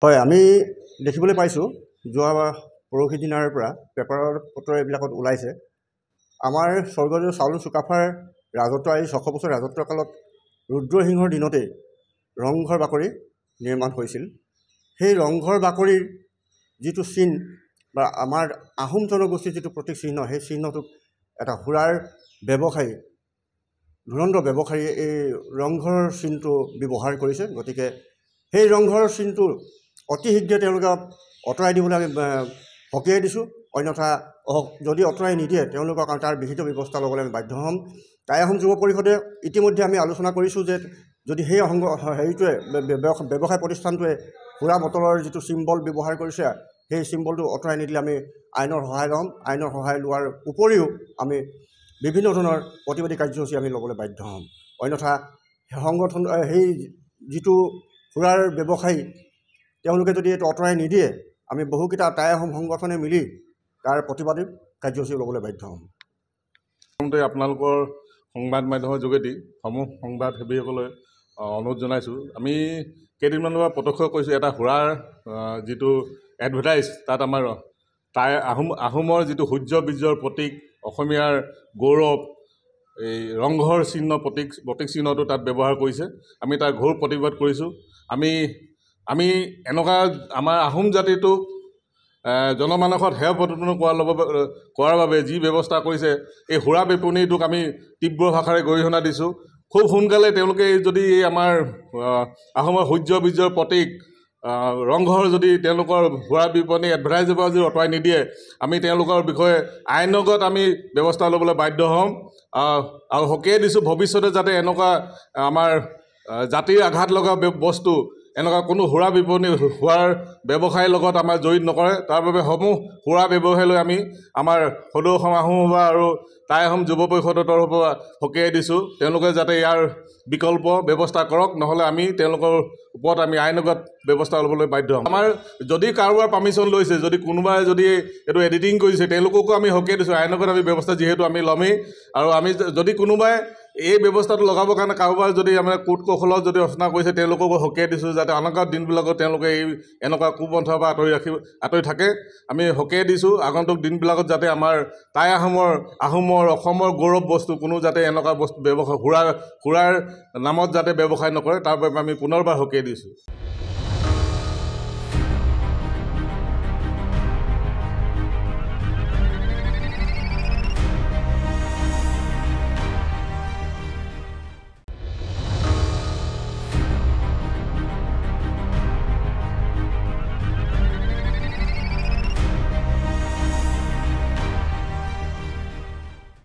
হয়, আমি দেখিবলৈ পাইছোঁ যোৱা পৰহি দিনাৰ পৰা পেপাৰৰ পত্ৰ এইবিলাকত ওলাইছে আমাৰ স্বৰ্গদেউ চাউলুং চুকাফাৰ ৰাজত্ব এই 600 বছৰ ৰাজত্বৰ কালত ৰুদ্ৰসিংহৰ দিনতেই ৰংঘৰ বাকৰি নিৰ্মাণ হৈছিল। সেই ৰংঘৰ বাকৰিৰ যিটো চিন বা আমাৰ আহোম জনগোষ্ঠীৰ যিটো প্ৰতীক চিহ্ন, সেই চিহ্নটোক এটা সুৰাৰ ব্যৱসায়ী, ধুৰন্ধৰ ব্যৱসায়ীয়ে এই ৰংঘৰৰ চিনটো ব্যৱহাৰ কৰিছে। গতিকে সেই ৰংঘৰৰ চিনটো অতি শীঘ্ৰে তেওঁলোকে আঁতৰাই দিবলৈ আমি সকীয়াই দিছোঁ। অন্যথা যদি আঁতৰাই নিদিয়ে তেওঁলোকক তাৰ বিহিত ব্যৱস্থা ল'বলৈ আমি বাধ্য হ'ম। টাই আহোম যুৱ পৰিষদে ইতিমধ্যে আমি আলোচনা কৰিছোঁ যে যদি সেই হেৰিটোৱে ব্যৱসায় প্ৰতিষ্ঠানটোৱে সুৰা বটলৰ যিটো চিম্বল ব্যৱহাৰ কৰিছে, সেই চিম্বলটো আঁতৰাই নিদিলে আমি আইনৰ সহায় ল'ম। আইনৰ সহায় লোৱাৰ উপৰিও আমি বিভিন্ন ধৰণৰ প্ৰতিবাদী কাৰ্যসূচী আমি ল'বলৈ বাধ্য হ'ম। অন্যথা সংগঠন সেই যিটো সুৰাৰ ব্যৱসায়ী তেওঁলোকে যদি এইটো আঁতৰাই নিদিয়ে আমি বহুকেইটা টাই আহোম সংগঠনে মিলি তাৰ প্ৰতিবাদী কাৰ্যসূচী ল'বলৈ বাধ্য হ'ম। প্ৰথমতে আপোনালোকৰ সংবাদ মাধ্যমৰ যোগেদি সমূহ সংবাদসেৱীসকলে অনুৰোধ জনাইছোঁ, আমি কেইদিনমানৰ পৰা প্ৰত্যক্ষ কৰিছোঁ এটা সুৰাৰ যিটো এডভাৰটাইজ, তাত আমাৰ টাই আহোমৰ যিটো সূৰ্য বীৰ্যৰ প্ৰতীক, অসমীয়াৰ গৌৰৱ, এই ৰংঘৰ চিহ্ন প্ৰতীক চিহ্নটো তাত ব্যৱহাৰ কৰিছে। আমি তাৰ ঘোৰ প্ৰতিবাদ কৰিছোঁ। আমি এনেকুৱা আমাৰ আহোম জাতিটোক জনমানসত হেয় প্ৰতিপন্ন কৰাৰ বাবে যি ব্যৱস্থা কৰিছে, এই সুৰা বিপণীটোক আমি তীব্ৰ ভাষাৰে গৰিহণা দিছোঁ। খুব সোনকালে তেওঁলোকে যদি আমাৰ আহোমৰ সূৰ্য বীৰ্যৰ প্ৰতীক ৰংঘৰ যদি তেওঁলোকৰ সুৰা বিপণী এডভাৰটাইজৰ পৰা যদি আঁতৰাই নিদিয়ে আমি তেওঁলোকৰ বিষয়ে আইনগত আমি ব্যৱস্থা ল'বলৈ বাধ্য হ'ম। আৰু সকীয়াই দিছোঁ ভৱিষ্যতে যাতে এনেকুৱা আমাৰ জাতিৰ আঘাত লগা বস্তু এনেকুৱা কোনো সুৰা বিপণী হোৱাৰ ব্যৱসায়ৰ লগত আমাৰ জড়িত নকৰে। তাৰ বাবে সমূহ সুৰা ব্যৱসায় লৈ আমি আমাৰ সদৌ অসম আহোম সভা আৰু টাই আহোম যুৱ পৰিষদৰ তৰফৰ পৰা সকীয়াই দিছোঁ। তেওঁলোকে যাতে ইয়াৰ বিকল্প ব্যৱস্থা কৰক, নহ'লে আমি তেওঁলোকৰ ওপৰত আমি আইনগত ব্যৱস্থা ল'বলৈ বাধ্য হ'ম। আমাৰ যদি কাৰোবাৰ পাৰ্মিশ্যন লৈছে, যদি কোনোবাই যদি এইটো এডিটিং কৰিছে, তেওঁলোককো আমি সকীয়াই দিছোঁ। আইনগত আমি ব্যৱস্থা যিহেতু আমি ল'মেই। আৰু আমি যদি কোনোবাই এই ব্যৱস্থাটো লগাবৰ কাৰণে কাৰোবাৰ যদি আমাৰ কূট কৌশলত যদি ৰচনা কৰিছে, তেওঁলোককো সকীয়াই দিছোঁ যাতে অনাগত দিনবিলাকত তেওঁলোকে এনেকুৱা কুপন্থাৰ পৰা আঁতৰি থাকে। আমি সকীয়াই দিছোঁ আগন্তুক দিনবিলাকত যাতে আমাৰ টাই আহোমৰ অসমৰ গৌৰৱ বস্তু কোনো যাতে এনেকুৱা বস্তু ব্যৱসায় সুৰাৰ নামত যাতে ব্যৱসায় নকৰে, তাৰ বাবে আমি পুনৰবাৰ সকীয়াই দিছোঁ।